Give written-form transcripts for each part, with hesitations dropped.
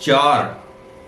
4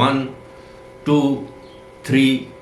1, 2, 3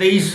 23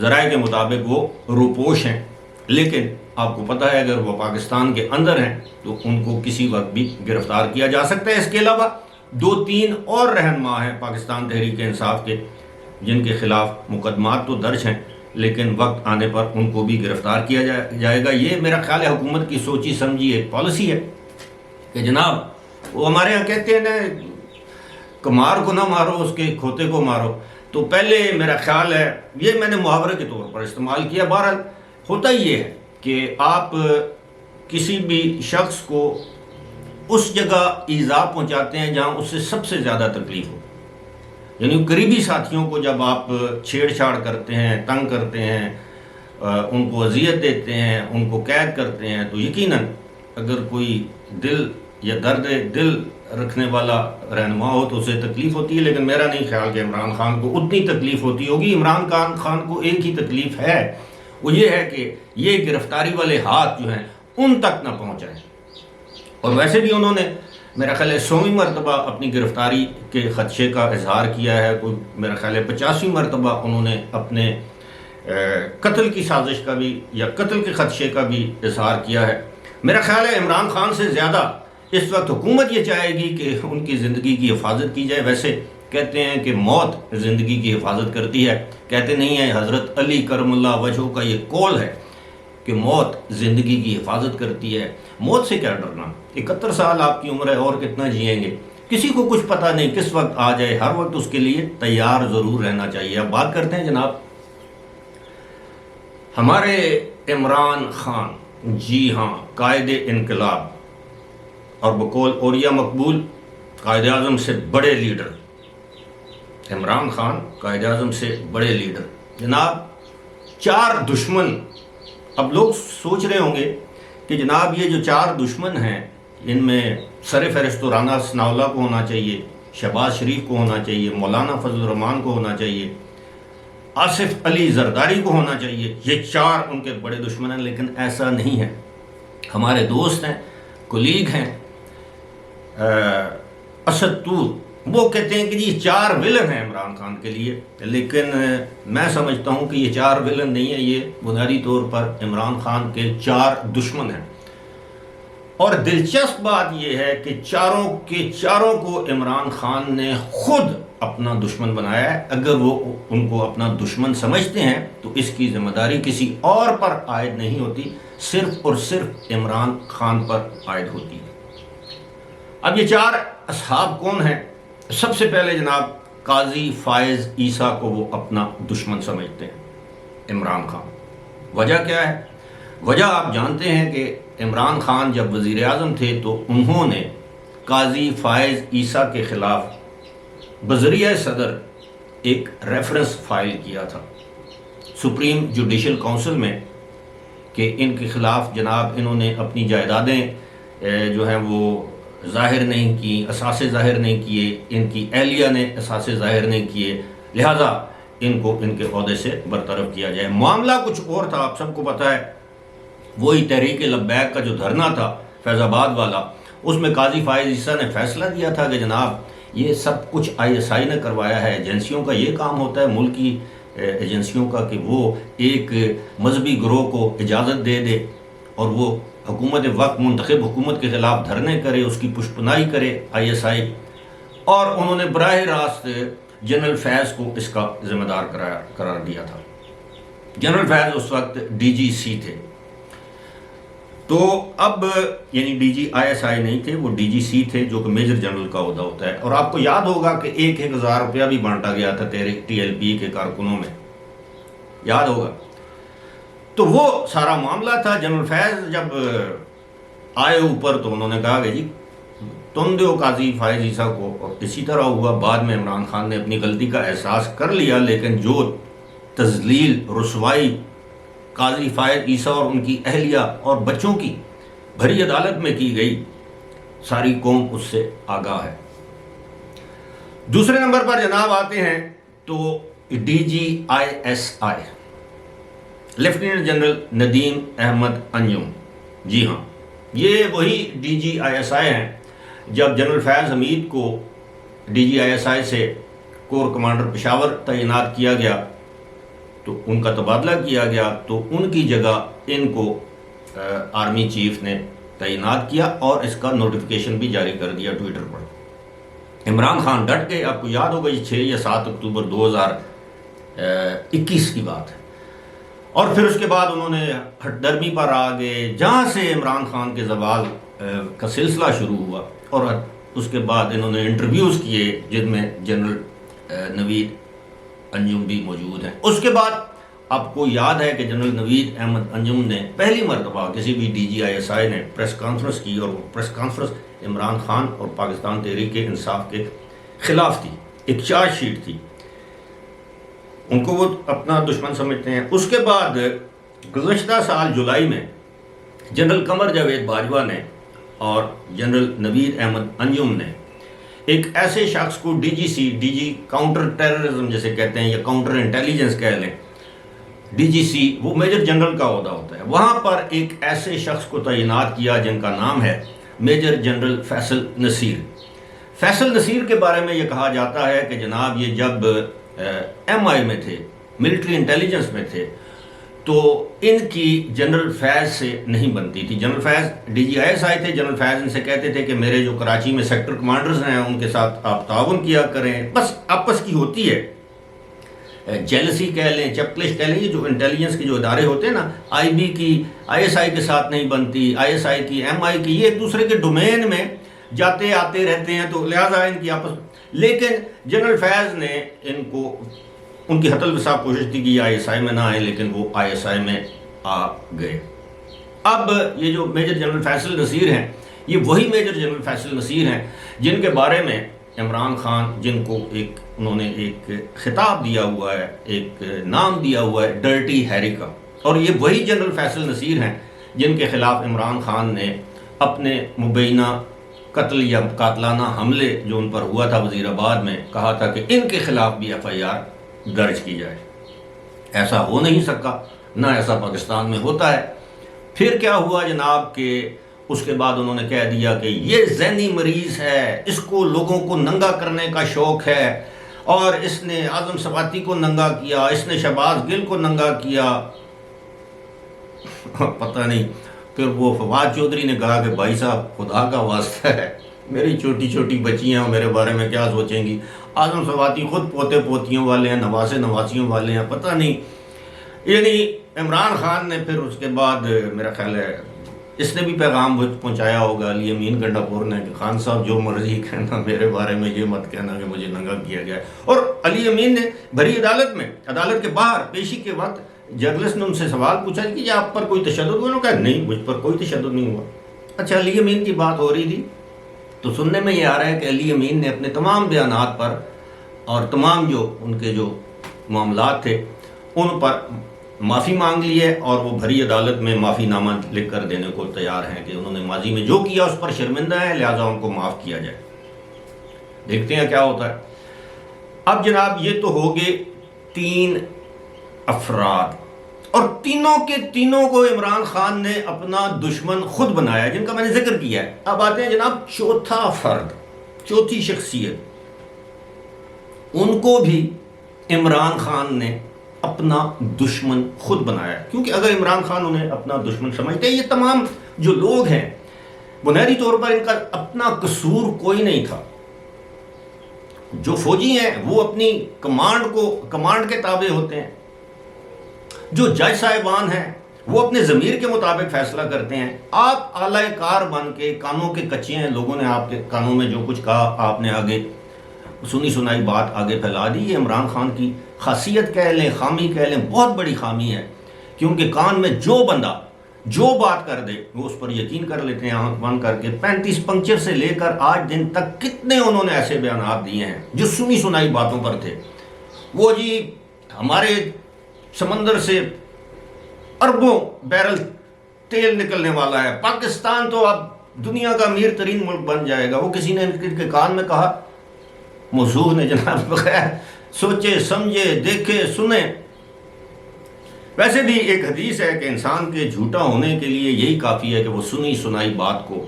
ذرائع کے مطابق وہ روپوش ہیں، لیکن آپ کو پتہ ہے اگر وہ پاکستان کے اندر ہیں تو ان کو کسی وقت بھی گرفتار کیا جا سکتا ہے۔ اس کے علاوہ 2-3 اور رہنما ہیں پاکستان تحریک انصاف کے جن کے خلاف مقدمات تو درج ہیں، لیکن وقت آنے پر ان کو بھی گرفتار کیا جائے گا۔ یہ میرا خیال ہے حکومت کی سوچی سمجھی ایک پالیسی ہے کہ جناب وہ ہمارے یہاں کہتے ہیں نا کمار کو نہ مارو اس کے کھوتے کو مارو، تو پہلے میرا خیال ہے یہ میں نے محاورے کے طور پر استعمال کیا۔ بہرحال ہوتا یہ ہے کہ آپ کسی بھی شخص کو اس جگہ ایذا پہنچاتے ہیں جہاں اس سے سب سے زیادہ تکلیف ہو، یعنی قریبی ساتھیوں کو جب آپ چھیڑ چھاڑ کرتے ہیں، تنگ کرتے ہیں، ان کو اذیت دیتے ہیں، ان کو قید کرتے ہیں، تو یقیناً اگر کوئی دل یا درد دل رکھنے والا رہنما ہو تو اسے تکلیف ہوتی ہے، لیکن میرا نہیں خیال کہ عمران خان کو اتنی تکلیف ہوتی ہوگی۔ عمران خان کو ایک ہی تکلیف ہے، وہ یہ ہے کہ یہ گرفتاری والے ہاتھ جو ہیں ان تک نہ پہنچائیں، اور ویسے بھی انہوں نے میرا خیال ہے 100ویں مرتبہ اپنی گرفتاری کے خدشے کا اظہار کیا ہے، کوئی میرا خیال ہے 50ویں مرتبہ انہوں نے اپنے قتل کی سازش کا بھی یا قتل کے خدشے کا بھی اظہار کیا ہے۔ میرا خیال ہے عمران خان سے زیادہ اس وقت حکومت یہ چاہے گی کہ ان کی زندگی کی حفاظت کی جائے۔ ویسے کہتے ہیں کہ موت زندگی کی حفاظت کرتی ہے، کہتے نہیں ہیں حضرت علی کرم اللہ وجہہ کا یہ قول ہے کہ موت زندگی کی حفاظت کرتی ہے۔ موت سے کیا ڈرنا، 71 سال آپ کی عمر ہے، اور کتنا جئیں گے، کسی کو کچھ پتہ نہیں کس وقت آ جائے، ہر وقت اس کے لیے تیار ضرور رہنا چاہیے۔ اب بات کرتے ہیں جناب ہمارے عمران خان، جی ہاں قائد انقلاب اور بقول اولیاء مقبول قائد اعظم سے بڑے لیڈر، عمران خان قائد اعظم سے بڑے لیڈر، جناب 4 دشمن۔ اب لوگ سوچ رہے ہوں گے کہ جناب یہ جو 4 دشمن ہیں ان میں سر فہرست تو رانا ثناءاللہ کو ہونا چاہیے، شہباز شریف کو ہونا چاہیے، مولانا فضل الرحمان کو ہونا چاہیے، آصف علی زرداری کو ہونا چاہیے، یہ 4 ان کے بڑے دشمن ہیں، لیکن ایسا نہیں ہے۔ ہمارے دوست ہیں، کولیگ ہیں، اسد طور، وہ کہتے ہیں کہ یہ 4 ولن ہیں عمران خان کے لیے، لیکن میں سمجھتا ہوں کہ یہ 4 ولن نہیں ہیں، یہ بنیادی طور پر عمران خان کے 4 دشمن ہیں۔ اور دلچسپ بات یہ ہے کہ چاروں کے چاروں کو عمران خان نے خود اپنا دشمن بنایا ہے۔ اگر وہ ان کو اپنا دشمن سمجھتے ہیں تو اس کی ذمہ داری کسی اور پر عائد نہیں ہوتی، صرف اور صرف عمران خان پر عائد ہوتی ہے۔ اب یہ 4 اصحاب کون ہیں؟ سب سے پہلے جناب قاضی فائز عیسیٰ کو وہ اپنا دشمن سمجھتے ہیں عمران خان۔ وجہ کیا ہے؟ وجہ آپ جانتے ہیں کہ عمران خان جب وزیر اعظم تھے تو انہوں نے قاضی فائز عیسیٰ کے خلاف بذریعہ صدر ایک ریفرنس فائل کیا تھا سپریم جوڈیشل کونسل میں کہ ان کے خلاف جناب انہوں نے اپنی جائیدادیں جو ہیں وہ ظاہر نہیں کی، اثاثے ظاہر نہیں کیے، ان کی اہلیہ نے اثاثے ظاہر نہیں کیے، لہٰذا ان کو ان کے عہدے سے برطرف کیا جائے۔ معاملہ کچھ اور تھا، آپ سب کو پتہ ہے، وہی تحریک لبیک کا جو دھرنا تھا فیض آباد والا، اس میں قاضی فائز عیسیٰ نے فیصلہ دیا تھا کہ جناب یہ سب کچھ ISI نے کروایا ہے، ایجنسیوں کا یہ کام ہوتا ہے ملکی ایجنسیوں کا کہ وہ ایک مذہبی گروہ کو اجازت دے دے اور وہ حکومت وقت منتخب حکومت کے خلاف دھرنے کرے، اس کی پشپنائی کرے ISI، اور انہوں نے براہ راست جنرل فیض کو اس کا ذمہ دار قرار دیا تھا۔ جنرل فیض اس وقت DGC تھے، تو اب یعنی DGISI نہیں تھے، وہ DGC تھے جو کہ میجر جنرل کا عہدہ ہوتا ہے، اور آپ کو یاد ہوگا کہ 1,000 روپیہ بھی بانٹا گیا تھا TLP کے کارکنوں میں، یاد ہوگا۔ تو وہ سارا معاملہ تھا۔ جنرل فیض جب آئے اوپر تو انہوں نے کہا کہ جی تم دو قاضی فائز عیسیٰ کو، اور اسی طرح ہوا۔ بعد میں عمران خان نے اپنی غلطی کا احساس کر لیا، لیکن جو تذلیل رسوائی قاضی فائز عیسیٰ اور ان کی اہلیہ اور بچوں کی بھری عدالت میں کی گئی، ساری قوم اس سے آگاہ ہے۔ دوسرے نمبر پر جناب آتے ہیں تو DGISI، lieutenant general Nadeem Ahmed Anjum. جی ہاں، یہ وہی DGISI ہیں جب جنرل فیض حمید کو DGISI سے کور کمانڈر پشاور تعینات کیا گیا تو ان کا تبادلہ کیا گیا، تو ان کی جگہ ان کو آرمی چیف نے تعینات کیا اور اس کا نوٹیفیکیشن بھی جاری کر دیا ٹویٹر پر۔ عمران خان ڈٹ گئے، آپ کو یاد ہوگا یہ 6 یا 7 اکتوبر 2021 کی بات ہے، اور پھر اس کے بعد انہوں نے ہٹ درمی پر آ گئے، جہاں سے عمران خان کے زوال کا سلسلہ شروع ہوا، اور اس کے بعد انہوں نے انٹرویوز کیے جن میں جنرل نوید انجم بھی موجود ہیں۔ اس کے بعد آپ کو یاد ہے کہ جنرل نوید احمد انجم نے پہلی مرتبہ کسی بھی DGISI نے پریس کانفرنس کی، اور وہ پریس کانفرنس عمران خان اور پاکستان تحریک انصاف کے خلاف تھی، ایک چارج شیٹ تھی، ان کو وہ اپنا دشمن سمجھتے ہیں۔ اس کے بعد گزشتہ سال جولائی میں جنرل قمر جاوید باجوہ نے اور جنرل نوید احمد انجم نے ایک ایسے شخص کو DG کاؤنٹر ٹیررزم جسے کہتے ہیں یا کاؤنٹر انٹیلیجنس کہہ لیں، DGC وہ میجر جنرل کا عہدہ ہوتا ہے، وہاں پر ایک ایسے شخص کو تعینات کیا جن کا نام ہے میجر جنرل فیصل نصیر۔ فیصل نصیر کے بارے میں یہ کہا جاتا ہے کہ جناب یہ جب MI میں تھے، ملٹری انٹیلیجنس میں تھے، تو ان کی جنرل فیض سے نہیں بنتی تھی۔ جنرل فیض DGISI تھے، جنرل فیض ان سے کہتے تھے کہ میرے جو کراچی میں سیکٹر کمانڈرز ہیں ان کے ساتھ آپ تعاون کیا کریں، بس آپس کی ہوتی ہے، جیلسی کہہ لیں، چپکلش کہہ لیں، یہ جو انٹیلیجنس کے جو ادارے ہوتے ہیں نا، IB کی ISI کے ساتھ نہیں بنتی، ISI کی MI کی، یہ ایک دوسرے کے ڈومین میں جاتے آتے رہتے ہیں، تو لہٰذا ان کی آپس۔ لیکن جنرل فیض نے ان کو ان کی حتل وسا کوشش تھی کہ یہ ISI میں نہ آئے، لیکن وہ ISI میں آ گئے۔ اب یہ جو میجر جنرل فیصل نصیر ہیں، یہ وہی میجر جنرل فیصل نصیر ہیں جن کے بارے میں عمران خان، جن کو انہوں نے ایک خطاب دیا ہوا ہے، ایک نام دیا ہوا ہے ڈرٹی ہیری کا، اور یہ وہی جنرل فیصل نصیر ہیں جن کے خلاف عمران خان نے اپنے مبینہ قتل یا قاتلانہ حملے جو ان پر ہوا تھا وزیر آباد میں، کہا تھا کہ ان کے خلاف بھی FIR درج کی جائے۔ ایسا ہو نہیں سکا، نہ ایسا پاکستان میں ہوتا ہے۔ پھر کیا ہوا جناب کہ اس کے بعد انہوں نے کہہ دیا کہ یہ ذہنی مریض ہے، اس کو لوگوں کو ننگا کرنے کا شوق ہے، اور اس نے اعظم سواتی کو ننگا کیا، اس نے شہباز گل کو ننگا کیا۔ پتہ نہیں، پھر وہ فواد چودھری نے کہا کہ بھائی صاحب خدا کا واسطہ ہے، میری چھوٹی چھوٹی بچیاں میرے بارے میں کیا سوچیں گی، اعظم سواتی خود پوتے پوتیوں والے ہیں، نواسے نواسیوں والے ہیں، پتہ نہیں۔ یعنی عمران خان نے پھر اس کے بعد میرا خیال ہے اس نے بھی پیغام پہنچایا ہوگا علی امین گنڈا پور نے کہ خان صاحب جو مرضی کہنا، میرے بارے میں یہ مت کہنا کہ مجھے ننگا کیا گیا ہے۔ اور علی امین نے بھری عدالت میں، عدالت کے باہر پیشی کے وقت جرنلسٹ نے ان سے سوال پوچھا کہ یہ آپ پر کوئی تشدد ہوا؟ انہوں نے کہا نہیں، مجھ پر کوئی تشدد نہیں ہوا۔ اچھا، علی امین کی بات ہو رہی تھی تو سننے میں یہ آ رہا ہے کہ علی امین نے اپنے تمام بیانات پر اور تمام جو ان کے جو معاملات تھے ان پر معافی مانگ لی ہے، اور وہ بھری عدالت میں معافی نامہ لکھ کر دینے کو تیار ہیں کہ انہوں نے ماضی میں جو کیا اس پر شرمندہ ہیں، لہٰذا ان کو معاف کیا جائے۔ دیکھتے ہیں کیا ہوتا ہے۔ اب جناب یہ تو ہو گئے 3 افراد، اور تینوں کے تینوں کو عمران خان نے اپنا دشمن خود بنایا، جن کا میں نے ذکر کیا ہے۔ اب آتے ہیں جناب چوتھا فرد، چوتھی شخصیت، ان کو بھی عمران خان نے اپنا دشمن خود بنایا، کیونکہ اگر عمران خان انہیں اپنا دشمن سمجھتے، یہ تمام جو لوگ ہیں بنیادی طور پر ان کا اپنا قصور کوئی نہیں تھا۔ جو فوجی ہیں وہ اپنی کمانڈ کے تابع ہوتے ہیں، جو جج صاحبان ہیں وہ اپنے ضمیر کے مطابق فیصلہ کرتے ہیں۔ آپ اعلی کار بن کے کانوں کے کچے ہیں، لوگوں نے آپ کے کانوں میں جو کچھ کہا آپ نے آگے سنی سنائی بات آگے پھیلا دی۔ یہ عمران خان کی خاصیت کہہ لیں، خامی کہہ لیں، بہت بڑی خامی ہے، کیونکہ کان میں جو بندہ جو بات کر دے وہ اس پر یقین کر لیتے ہیں آنکھ بند کر کے۔ 35 پنکچر سے لے کر آج دن تک کتنے انہوں نے ایسے بیانات دیے ہیں جو سنی سنائی باتوں پر تھے۔ وہ جی ہمارے سمندر سے اربوں بیرل تیل نکلنے والا ہے، پاکستان تو اب دنیا کا امیر ترین ملک بن جائے گا۔ وہ کسی نے ان کے کان میں کہا، موضوع نے جناب بغیر سوچے سمجھے دیکھے سنے۔ ویسے بھی ایک حدیث ہے کہ انسان کے جھوٹا ہونے کے لیے یہی کافی ہے کہ وہ سنی سنائی بات کو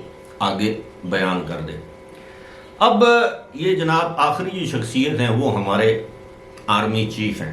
آگے بیان کر دے۔ اب یہ جناب آخری جو شخصیت ہیں وہ ہمارے آرمی چیف ہیں،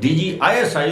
DGIS